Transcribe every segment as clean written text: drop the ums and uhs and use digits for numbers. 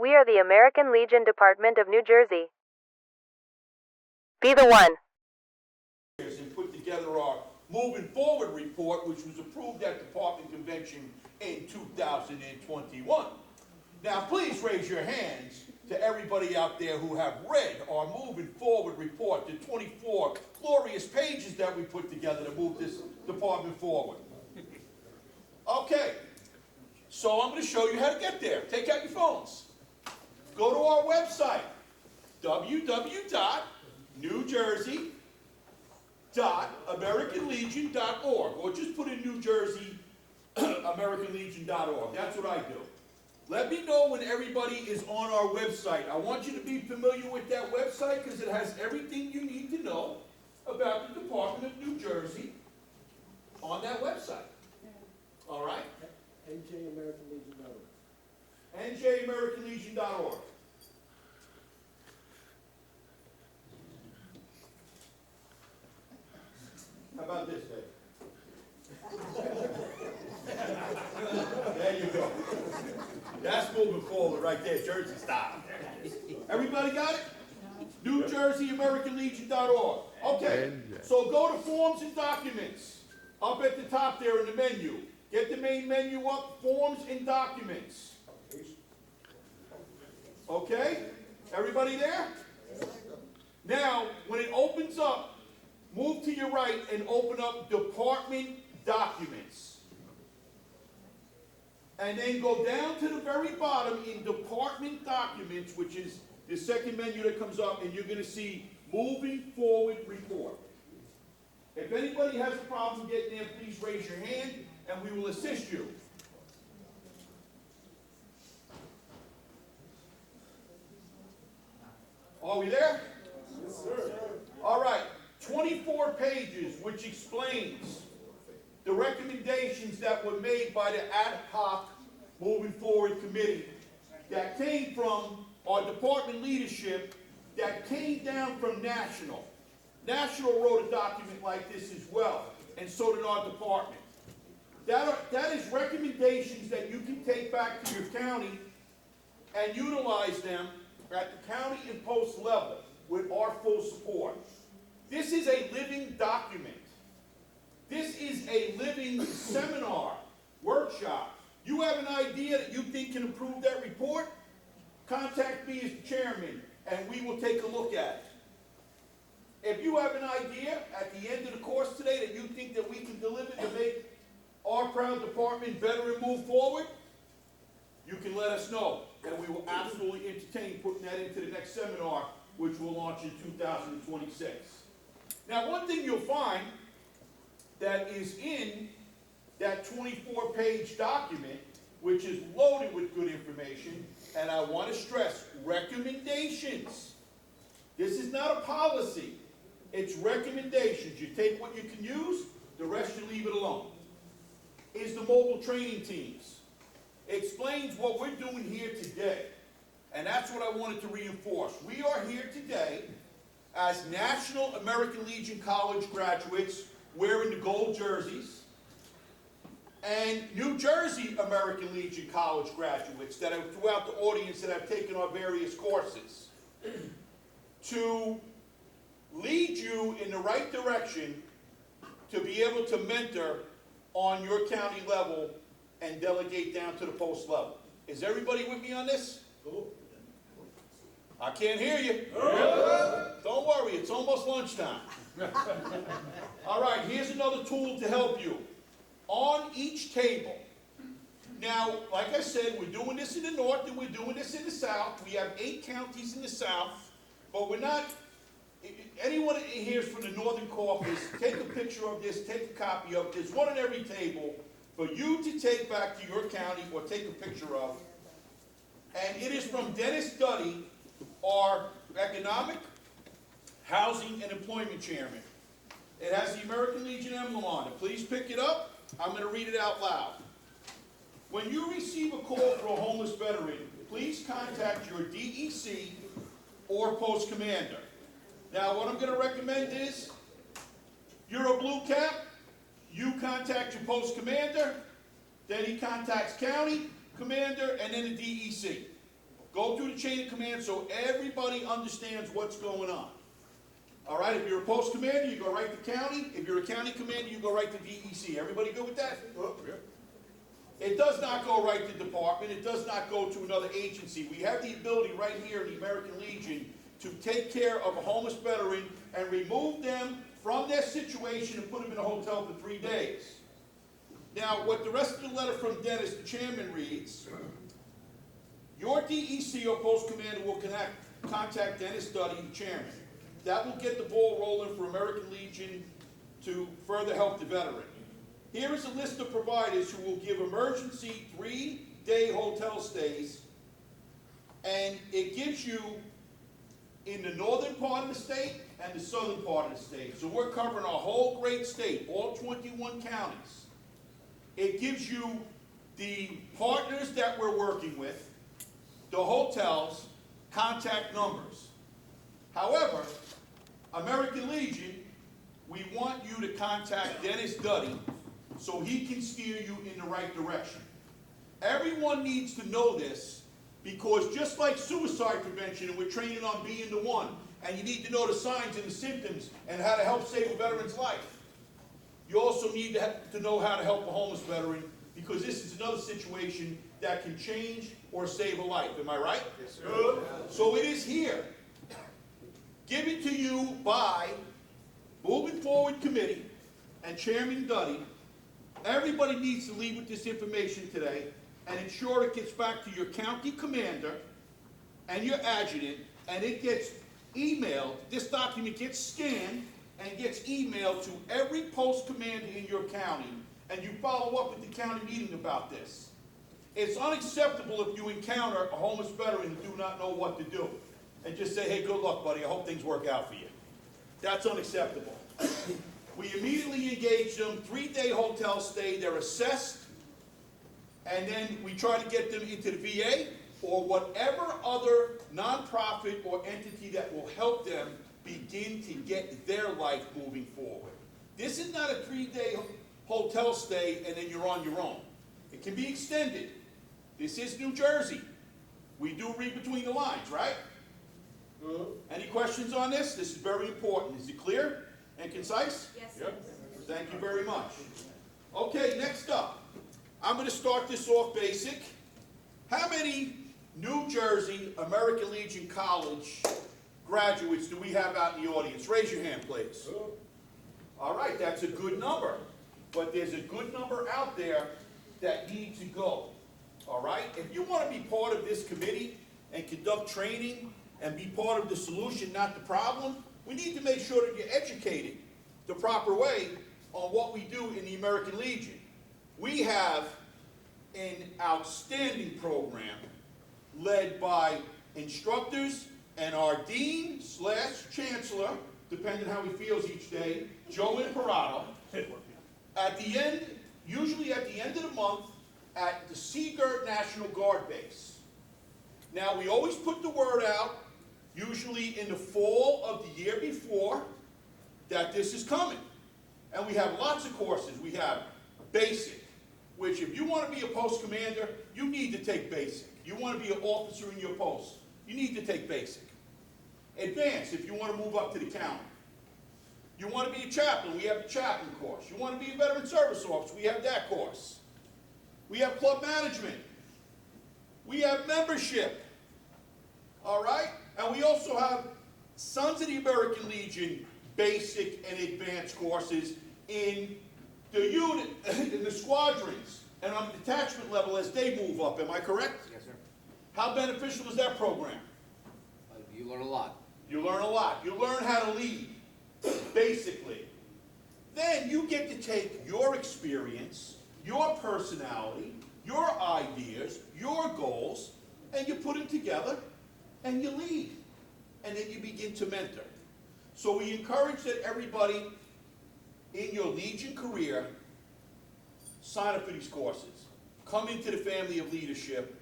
We are the American Legion Department of New Jersey. Be the one. And put together our moving forward report, which was approved at Department Convention in 2021. Now, please raise your hands to everybody out there who have read our moving forward report, the 24 glorious pages that we put together to move this department forward. Okay, so I'm going to show you how to get there. Take out your phones. Go to our website, www.newjersey.americanlegion.org, or just put in New Jersey americanlegion.org. That's what I do. Let me know when everybody is on our website. I want you to be familiar with that website because it has everything you need to know about the Department of New Jersey on that website. All right? NJAmericanLegion.org. NJAmericanLegion.org. How about this, Dave? There you go. That's moving forward right there, Jersey style. Everybody got it? NewJerseyAmericanLegion.org. Okay, so go to Forms and Documents. Up at the top there in the menu. Get the main menu up, Forms and Documents. Okay? Everybody there? Now, when it opens up, move to your right and open up Department Documents. And then go down to the very bottom in Department Documents, which is the second menu that comes up, and you're going to see Moving Forward Report. If anybody has a problem getting there, please raise your hand, and we will assist you. Are we there? Yes, sir. All right, 24 pages, which explains the recommendations that were made by the ad hoc Moving Forward Committee that came from our department leadership, that came down from National. National wrote a document like this as well, and so did our department. That is recommendations that you can take back to your county and utilize them at the county and post level with our full support. This is a living document. This is a living seminar, workshop. You have an idea that you think can improve that report? Contact me as the chairman, and we will take a look at it. If you have an idea at the end of the course today that you think that we can deliver to make our proud department better and move forward, you can let us know, and we will absolutely entertain putting that into the next seminar, which will launch in 2026. Now, one thing you'll find that is in that 24-page document, which is loaded with good information, and I want to stress, recommendations. This is not a policy. It's recommendations. You take what you can use, the rest you leave it alone. Is the mobile training teams. It explains what we're doing here today. And that's what I wanted to reinforce. We are here today as National American Legion College graduates wearing the gold jerseys, and New Jersey American Legion College graduates that are throughout the audience that have taken our various courses to lead you in the right direction to be able to mentor on your county level and delegate down to the post level. Is everybody with me on this? I can't hear you. Don't worry, it's almost lunchtime. All right, here's another tool to help you. On each table. Now, like I said, we're doing this in the north and we're doing this in the south. We have 8 counties in the south, but we're not, anyone here is from the Northern Caucus, take a picture of this, take a copy of it. There's one on every table for you to take back to your county or take a picture of. And it is from Dennis Duddy, our Economic, Housing, and Employment Chairman. It has the American Legion emblem on it. Please pick it up. I'm going to read it out loud. When you receive a call for a homeless veteran, please contact your DEC or post commander. Now, what I'm going to recommend is, you're a blue cap, you contact your post commander, then he contacts county commander, and then the DEC. Go through the chain of command so everybody understands what's going on. All right, if you're a post commander, you go right to county. If you're a county commander, you go right to DEC. Everybody good with that? It does not go right to department. It does not go to another agency. We have the ability right here in the American Legion to take care of a homeless veteran and remove them from their situation and put them in a hotel for 3 days. Now, what the rest of the letter from Dennis, the chairman, reads, your DEC or post commander will contact Dennis Duddy, the chairman. That will get the ball rolling for American Legion to further help the veteran. Here is a list of providers who will give emergency 3-day hotel stays, and it gives you in the northern part of the state and the southern part of the state. So we're covering our whole great state, all 21 counties. It gives you the partners that we're working with, the hotels, contact numbers. However, American Legion, we want you to contact Dennis Duddy so he can steer you in the right direction. Everyone needs to know this, because just like suicide prevention, and we're training on being the one, and you need to know the signs and the symptoms and how to help save a veteran's life, you also need to know how to help a homeless veteran, because this is another situation that can change or save a life. Am I right? Yes, sir. So it is here. Given to you by Moving Forward Committee and Chairman Duddy. Everybody needs to leave with this information today and ensure it gets back to your county commander and your adjutant, and it gets emailed. This document gets scanned and gets emailed to every post commander in your county, and you follow up with the county meeting about this. It's unacceptable if you encounter a homeless veteran who do not know what to do and just say, hey, good luck, buddy, I hope things work out for you. That's unacceptable. We immediately engage them, 3-day hotel stay, they're assessed, and then we try to get them into the VA or whatever other nonprofit or entity that will help them begin to get their life moving forward. This is not a 3-day hotel stay and then you're on your own. It can be extended. This is New Jersey. We do read between the lines, right? Any questions on this? This is very important. Is it clear and concise? Yes. Yep. Thank you very much. Okay, next up, I'm going to start this off basic. How many New Jersey American Legion College graduates do we have out in the audience? Raise your hand, please. All right, that's a good number. But there's a good number out there that need to go. All right? If you want to be part of this committee and conduct training and be part of the solution, not the problem, we need to make sure that you're educated the proper way on what we do in the American Legion. We have an outstanding program led by instructors and our dean/chancellor, depending how he feels each day, Joe Imparato. At the end, usually at the end of the month, at the Seagirt National Guard Base. Now, we always put the word out, usually in the fall of the year before, that this is coming. And we have lots of courses. We have basic, which if you want to be a post commander, you need to take basic. You want to be an officer in your post, you need to take basic. Advanced, if you want to move up to the county. You want to be a chaplain, we have the chaplain course. You want to be a veteran service officer, we have that course. We have club management. We have membership. All right? And we also have Sons of the American Legion basic and advanced courses in the unit, in the squadrons, and on the detachment level as they move up. Am I correct? Yes, sir. How beneficial is that program? You learn a lot. You learn a lot. You learn how to lead, basically. Then you get to take your experience, your personality, your ideas, your goals, and you put them together and you lead. And then you begin to mentor. So we encourage that everybody in your Legion career sign up for these courses. Come into the family of leadership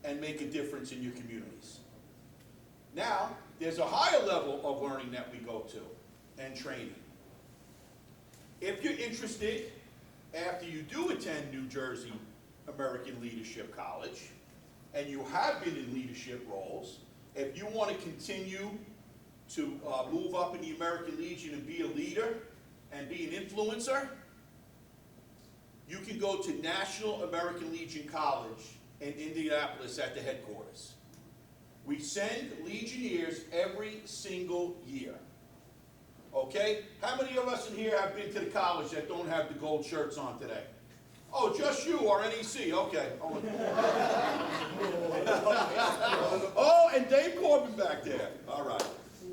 and make a difference in your communities. Now, there's a higher level of learning that we go to and training. If you're interested, after you do attend New Jersey American Leadership College, and you have been in leadership roles, if you want to continue to move up in the American Legion and be a leader and be an influencer, you can go to National American Legion College in Indianapolis at the headquarters. We send Legionnaires every single year. Okay? How many of us in here have been to the college that don't have the gold shirts on today? Oh, just you, our NEC, okay. Oh, and Dave Corbin back there. All right.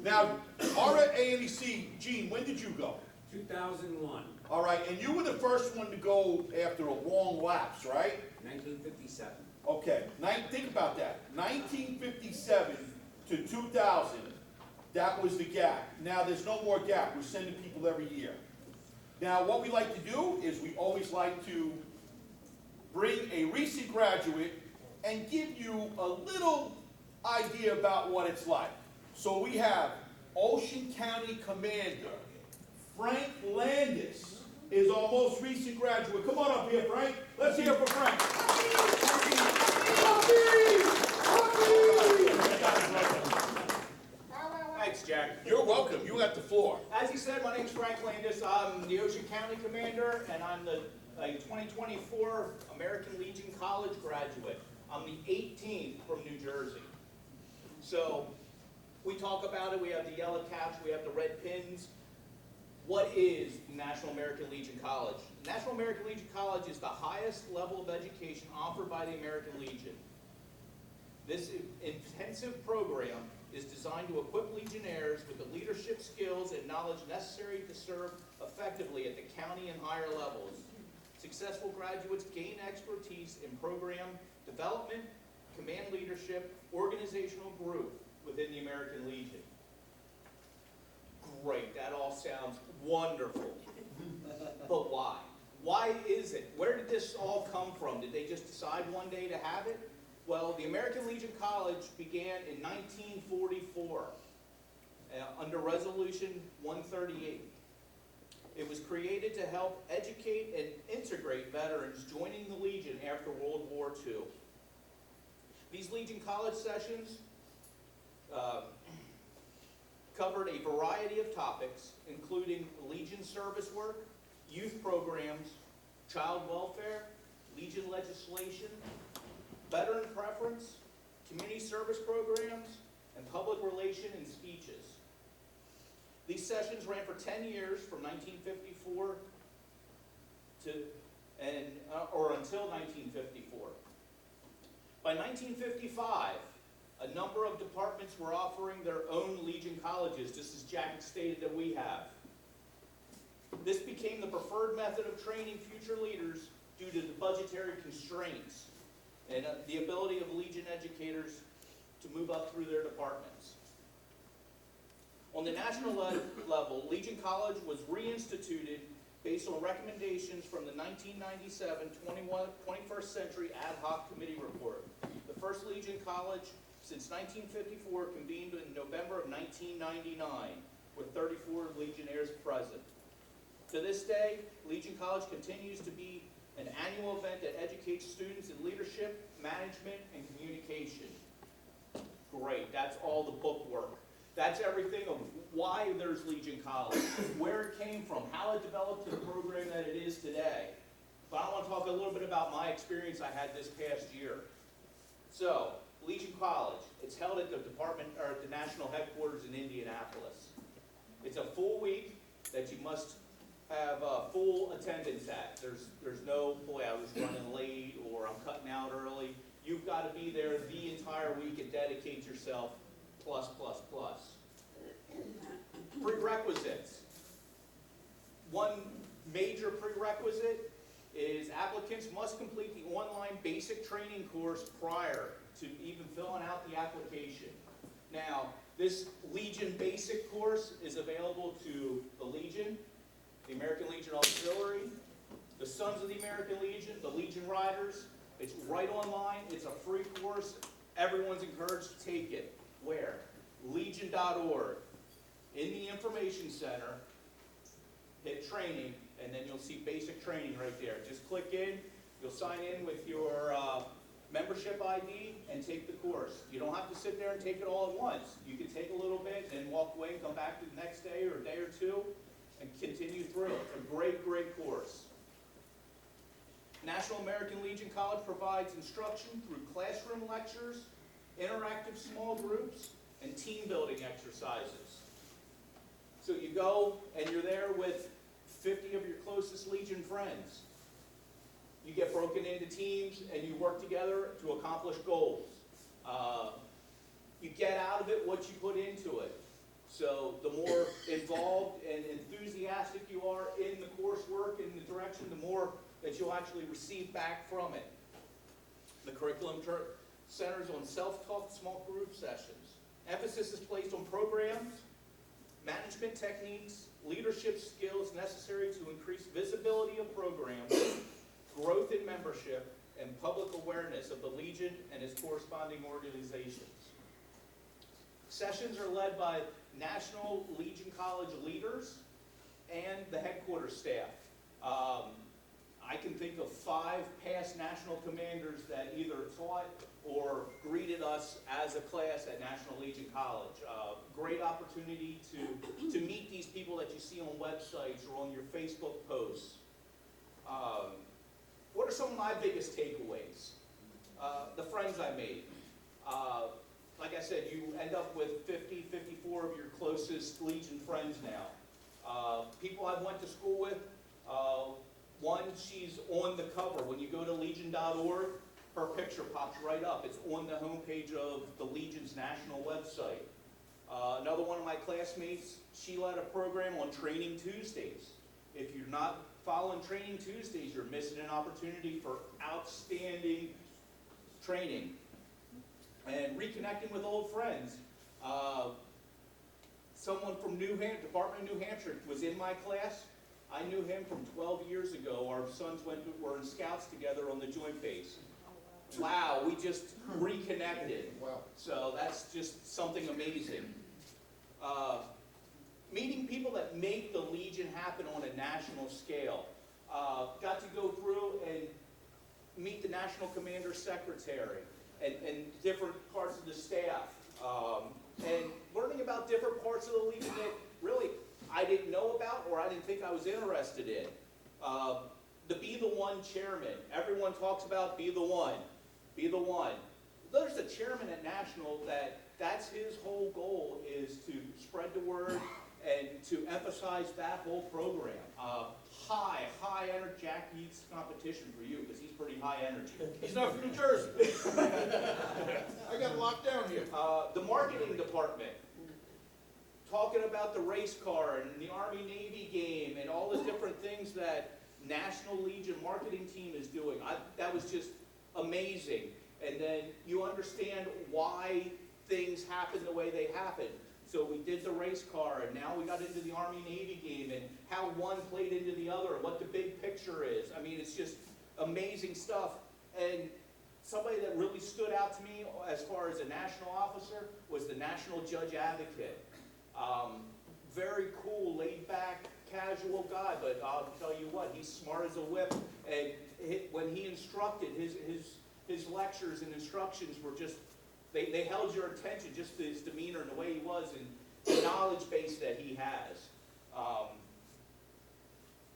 Now, our ANEC, Gene, when did you go? 2001, All right, and you were the first one to go after a long lapse, right? 1957. Okay, think about that. 1957 to 2000, that was the gap. Now, there's no more gap. We're sending people every year. Now, what we like to do is we always like to bring a recent graduate and give you a little idea about what it's like. So we have Ocean County Commander Frank Landis is our most recent graduate. Come on up here, Frank. Let's hear it for Frank. Thanks, Jack. You're welcome. You got the floor. As you said, my name's Frank Landis. I'm the Ocean County Commander, and I'm the 2024 American Legion College graduate. I'm the 18th from New Jersey. So we talk about it. We have the yellow caps. We have the red pins. What is National American Legion College? National American Legion College is the highest level of education offered by the American Legion. This intensive program is designed to equip Legionnaires with the leadership skills and knowledge necessary to serve effectively at the county and higher levels. Successful graduates gain expertise in program development, command leadership, organizational growth within the American Legion. Great, that all sounds wonderful. But why? Why is it? Where did this all come from? Did they just decide one day to have it? Well, the American Legion College began in 1944 under Resolution 138. It was created to help educate and integrate veterans joining the Legion after World War II. These Legion College sessions covered a variety of topics, including Legion service work, youth programs, child welfare, Legion legislation, veteran preference, community service programs, and public relation and speeches. These sessions ran for 10 years from 1954 until 1954. By 1955, a number of departments were offering their own Legion colleges, just as Jack stated that we have. This became the preferred method of training future leaders due to the budgetary constraints and the ability of Legion educators to move up through their departments. On the national level, Legion College was reinstituted based on recommendations from the 1997 21st Century Ad Hoc Committee Report. The first Legion College since 1954 convened in November of 1999 with 34 Legionnaires present. To this day, Legion College continues to be an annual event that educates students in leadership, management, and communication. Great, that's all the book work. That's everything of why there's Legion College, where it came from, how it developed to the program that it is today. But I want to talk a little bit about my experience I had this past year. So, Legion College, it's held at the at the national headquarters in Indianapolis. It's a full week that you must have full attendance at. There's no, boy, I was running late or I'm cutting out early. You've got to be there the entire week and dedicate yourself plus. Prerequisites. One major prerequisite is applicants must complete the online basic training course prior to even filling out the application. Now, this Legion basic course is available to the Legion, the American Legion Auxiliary, the Sons of the American Legion, the Legion Riders. It's right online. It's a free course. Everyone's encouraged to take it. Where? Legion.org. In the information center, hit training, and then you'll see basic training right there. Just click in. You'll sign in with your membership ID, and take the course. You don't have to sit there and take it all at once. You can take a little bit and walk away and come back the next day or a day or two and continue through. It's a great, great course. National American Legion College provides instruction through classroom lectures, interactive small groups, and team building exercises. So you go and you're there with 50 of your closest Legion friends. You get broken into teams and you work together to accomplish goals. You get out of it what you put into it. So the more involved and enthusiastic you are in the coursework and the direction, the more that you'll actually receive back from it. The curriculum centers on self-taught small group sessions. Emphasis is placed on programs, management techniques, leadership skills necessary to increase visibility of programs, growth in membership, and public awareness of the Legion and its corresponding organizations. Sessions are led by National Legion College leaders and the headquarters staff. I can think of 5 past national commanders that either taught or greeted us as a class at National Legion College. Great opportunity to meet these people that you see on websites or on your Facebook posts. What are some of my biggest takeaways? The friends I made. Like I said, you end up with 50, 54 of your closest Legion friends now. People I went to school with, one, she's on the cover. When you go to legion.org, her picture pops right up. It's on the homepage of the Legion's national website. Another one of my classmates, she led a program on Training Tuesdays. If you're not following Training Tuesdays, you're missing an opportunity for outstanding training. And reconnecting with old friends. Someone from Department of New Hampshire was in my class. I knew him from 12 years ago. Our sons were in Scouts together on the Joint Base. Wow, we just reconnected. Wow. So that's just something amazing. Meeting people that make the Legion happen on a national scale. Got to go through and meet the National Commander Secretary and different parts of the staff. And learning about different parts of the Legion that really I didn't know about or I didn't think I was interested in. The Be the One chairman. Everyone talks about be the one. Be the one. There's a chairman at National that's his whole goal is to spread the word and to emphasize that whole program. High energy. Jack needs competition for you because he's pretty high energy. He's not from New Jersey. I got locked down here. The marketing department. Talking about the race car and the Army-Navy game and all the different things that National Legion marketing team is doing. That was just amazing. And then you understand why things happen the way they happen. So we did the race car, and now we got into the Army-Navy game and how one played into the other and what the big picture is. I mean, it's just amazing stuff. And somebody that really stood out to me as far as a national officer was the National Judge Advocate. Very cool, laid-back, casual guy, but I'll tell you what, he's smart as a whip. And when he instructed, his lectures and instructions were just, they held your attention, just his demeanor and the way he was and the knowledge base that he has.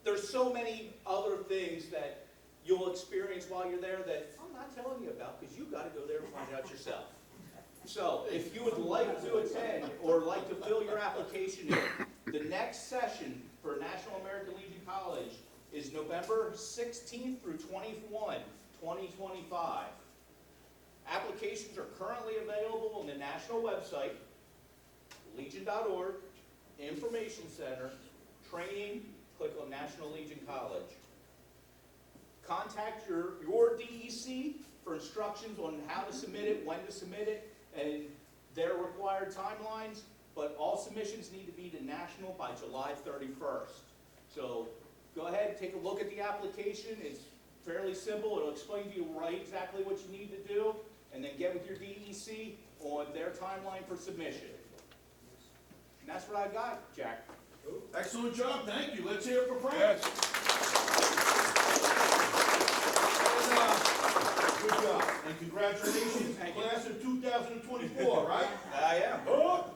There's so many other things that you'll experience while you're there that I'm not telling you about because you've got to go there and find out yourself. So, if you would like to attend or like to fill your application in, the next session for National American Legion College is November 16th through 21, 2025. Applications are currently available on the national website, legion.org, Information Center, Training, click on National Legion College. Contact your DEC for instructions on how to submit it, when to submit it, and their required timelines, but all submissions need to be to National by July 31st. So go ahead, take a look at the application. It's fairly simple. It'll explain to you right exactly what you need to do, and then get with your DEC on their timeline for submission. And that's what I got, Jack. Excellent job, thank you. Let's hear it for Frank. Good job, and right? I am.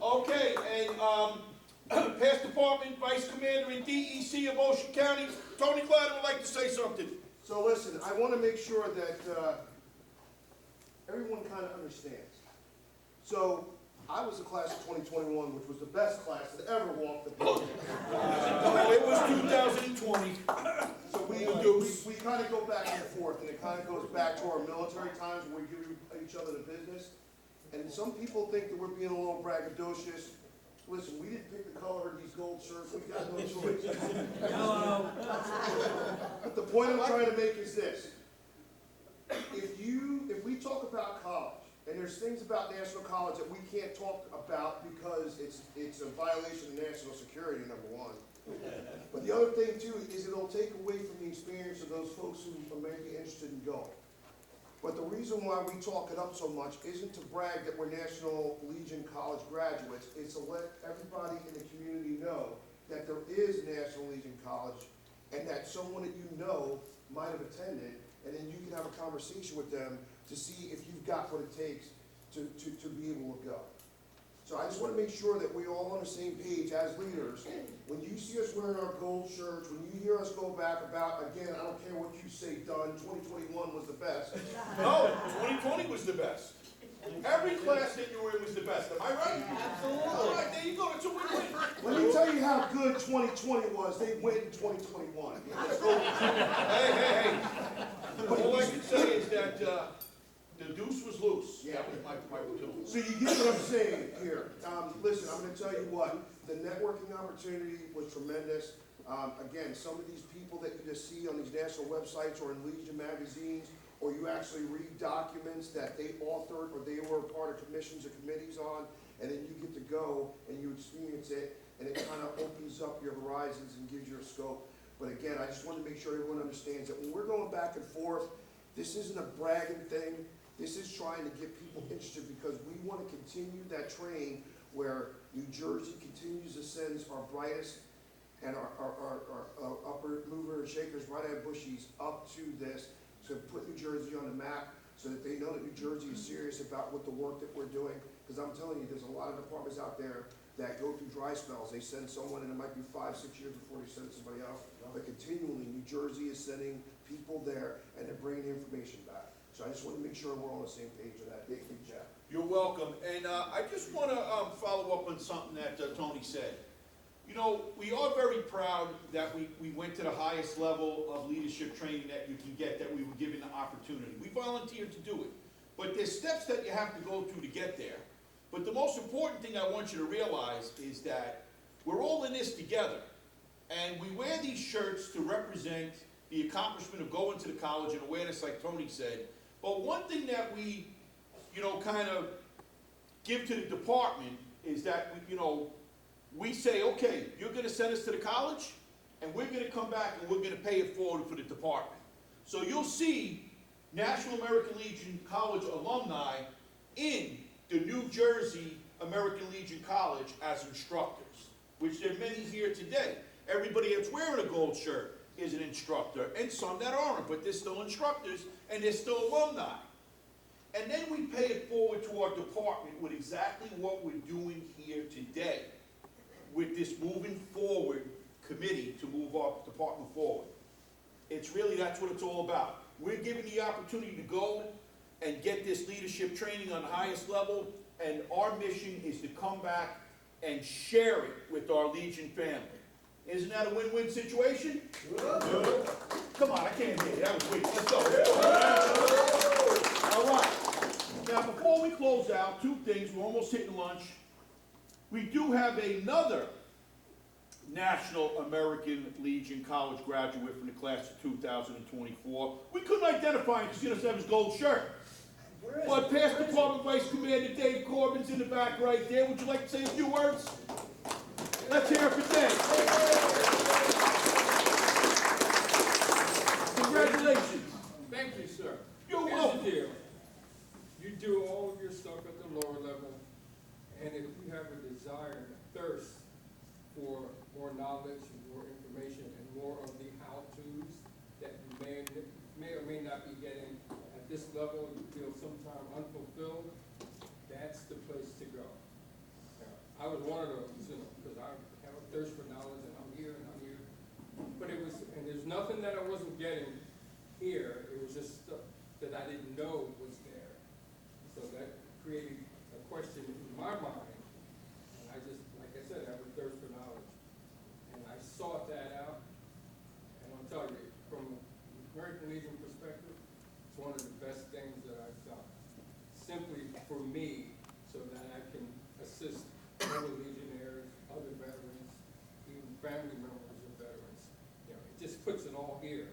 Okay, and past department, vice commander in DEC of Ocean County, Tony Cladden would like to say something. So listen, I want to make sure that everyone kind of understands. So I was the class of 2021, which was the best class that ever walked the planet. No, it was 2020. So we kind of go back and forth, and it kind of goes back to our military times where we give each other the business. And some people think that we're being a little braggadocious. Listen, we didn't pick the color of these gold shirts. We got no choice. But the point I'm trying to make is this. If we talk about college, and there's things about national college that we can't talk about because it's a violation of national security, number one. But the other thing too is it'll take away from the experience of those folks who may be interested in going. But the reason why we talk it up so much isn't to brag that we're National Legion College graduates. It's to let everybody in the community know that there is National Legion College and that someone that you know might have attended, and then you can have a conversation with them to see if you've got what it takes to be able to go. So I just want to make sure that we're all on the same page as leaders. When you see us wearing our gold shirts, when you hear us go back about, again, I don't care what you say, done, 2021 was the best. No, 2020 was the best. Every class that you were in was the best. Am I right? Absolutely. All right, there you go. That's a win-win. Let me tell you how good 2020 was. They went in 2021. Hey. All I can say is that the deuce was loose. Yeah. That was my platoon. So you get what I'm saying here. Listen, I'm going to tell you what. The networking opportunity was tremendous. Again, some of these people that you just see on these national websites or in Legion magazines, or you actually read documents that they authored or they were a part of commissions or committees on, and then you get to go and you experience it, and it kind of opens up your horizons and gives you a scope. But again, I just want to make sure everyone understands that when we're going back and forth, this isn't a bragging thing. This is trying to get people interested because we want to continue that train where New Jersey continues to send our brightest and our upper mover and shakers, right-hand bushies, up to this to put New Jersey on the map so that they know that New Jersey is serious about what the work that we're doing. Because I'm telling you, there's a lot of departments out there that go through dry spells. They send someone and it might be 5-6 years before they send somebody else. But continually, New Jersey is sending people there and they're bringing the information back. So I just want to make sure we're all on the same page of that. Big job. You're welcome. And I just want to follow up on something that Tony said. You know, we are very proud that we went to the highest level of leadership training that you can get, that we were given the opportunity. We volunteered to do it. But there's steps that you have to go through to get there. But the most important thing I want you to realize is that we're all in this together. And we wear these shirts to represent the accomplishment of going to the college and awareness, like Tony said. But one thing that we, kind of give to the department is that, we say, okay, you're going to send us to the college, and we're going to come back and we're going to pay it forward for the department. So you'll see National American Legion College alumni in the New Jersey American Legion College as instructors, which there are many here today. Everybody that's wearing a gold shirt is an instructor, and some that aren't, but they're still instructors, and they're still alumni. And then we pay it forward to our department with exactly what we're doing here today, with this moving forward committee to move our department forward. It's really, that's what it's all about. We're given the opportunity to go and get this leadership training on the highest level, and our mission is to come back and share it with our Legion family. Isn't that a win-win situation? Come on, I can't hear you. That was weak. Let's go. All right. Now, before we close out, two things. We're almost hitting lunch. We do have another National American Legion College graduate from the class of 2024. We couldn't identify him because he doesn't have his gold shirt. But past Department Vice Commander Dave Corbin's in the back right there. Would you like to say a few words? Let's hear it for Dave. Congratulations. Thank you, sir. You're Here's welcome. the deal. You do all of your stuff at the lower level, and if you have a desire and a thirst for more knowledge and more information and more of the how-tos that you may or may not be getting at this level, you feel sometimes unfulfilled, that's the place to go. I was one of those, because I have a thirst for knowledge, and I'm here and I'm here. But it was, and there's nothing that I wasn't getting here. It was just stuff that I didn't know was there. So that created a question in my mind. And I just, like I said, I have a thirst for knowledge. And I sought that out. And I'll tell you, from an American Legion perspective, it's one of the best things that I've done. Simply for me, so that I can assist other legionnaires, other veterans, even family members of veterans. It just puts it all here.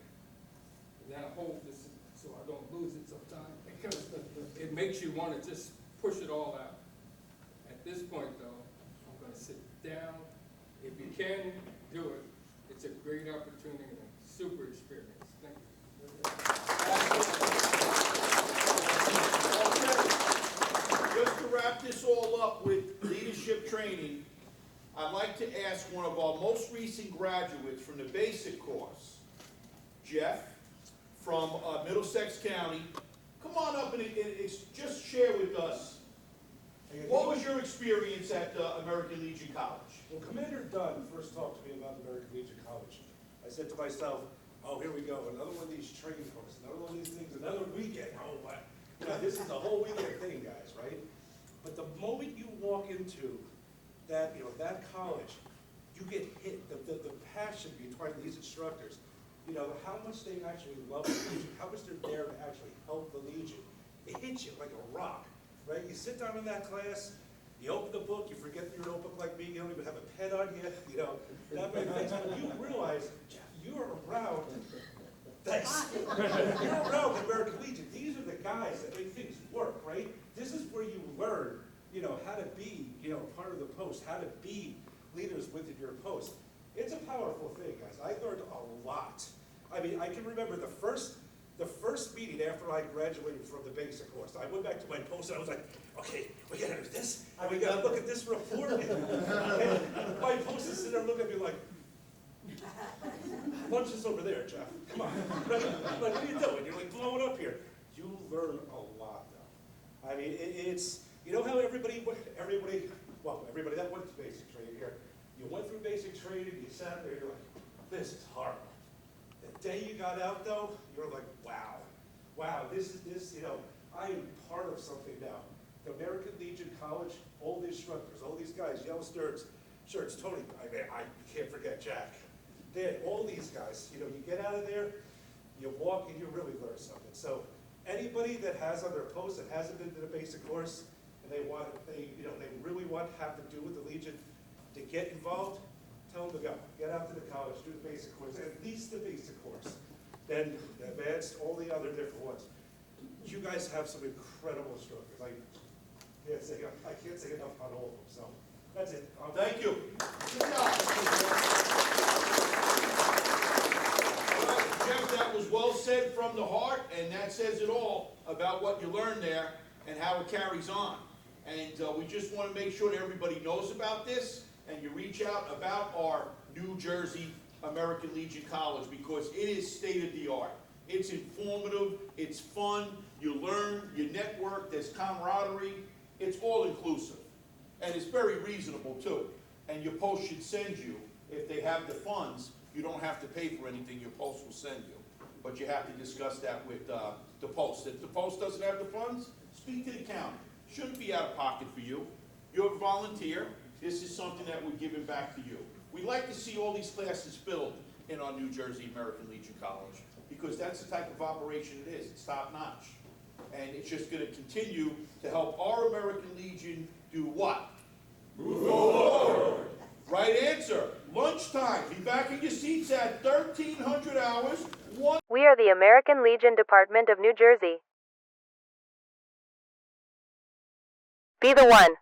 And then I hold this so I don't lose it sometimes, because it makes you want to just push it all out. At this point, though, I'm going to sit down. If you can do it, it's a great opportunity and a super experience. Thank you. Just to wrap this all up with leadership training, I'd like to ask one of our most recent graduates from the basic course, Jeff, from Middlesex County. Come on up and just share with us, what was your experience at American Legion College? When Commander Dunn first talked to me about American Legion College, I said to myself, oh, here we go, another one of these training courses, another one of these things, another weekend. Oh, what? This is a whole weekend thing, guys, right? But the moment you walk into that, that college, you get hit, the passion behind these instructors, how much they actually love the Legion, how much they're there to actually help the Legion. It hits you like a rock, right? You sit down in that class, you open the book, you forget your notebook like me, you don't even have a pen on you, that many things. But you realize you're around this. You're around the American Legion. These are the guys that make things work, right? This is where you learn, how to be, part of the post, how to be leaders within your post. It's a powerful thing, guys. I learned a lot. I mean, I can remember the first meeting after I graduated from the basic course. I went back to my post and I was like, okay, we gotta do this, and we gotta look at this report. And my post is sitting there looking at me like, punch this over there, Jeff. Come on. Like, what are you doing? You're like blowing up here. You learn a lot, though. I mean, it's, how everybody that went to basic training here, you went through basic training, you sat there, you're like, this is horrible. The day you got out, though, you're like, wow, this, I am part of something now. The American Legion College, all the instructors, all these guys, yellow shirts, Tony, I can't forget Jack. Dan, all these guys, you get out of there, you walk and you really learn something. So anybody that has on their post that hasn't been to the basic course and they really want to have to do with the Legion to get involved, tell them to go. Get out to the college, do the basic course, at least the basic course. Then advanced, all the other different ones. You guys have some incredible instructors. I can't say enough on all of them. So that's it. Thank you. Good job. Jeff, that was well said from the heart, and that says it all about what you learned there and how it carries on. And we just want to make sure that everybody knows about this, and you reach out about our New Jersey American Legion College, because it is state-of-the-art. It's informative, it's fun, you learn, you network, there's camaraderie, it's all-inclusive. And it's very reasonable, too. And your post should send you, if they have the funds, you don't have to pay for anything, your post will send you. But you have to discuss that with the post. If the post doesn't have the funds, speak to the county. Shouldn't be out of pocket for you. You're a volunteer. This is something that we're giving back to you. We like to see all these classes filled in our New Jersey American Legion College, because that's the type of operation it is. It's top-notch. And it's just going to continue to help our American Legion do what? Move forward. Right answer. Lunchtime. Be back in your seats at 1300 hours. We are the American Legion Department of New Jersey. Be the one.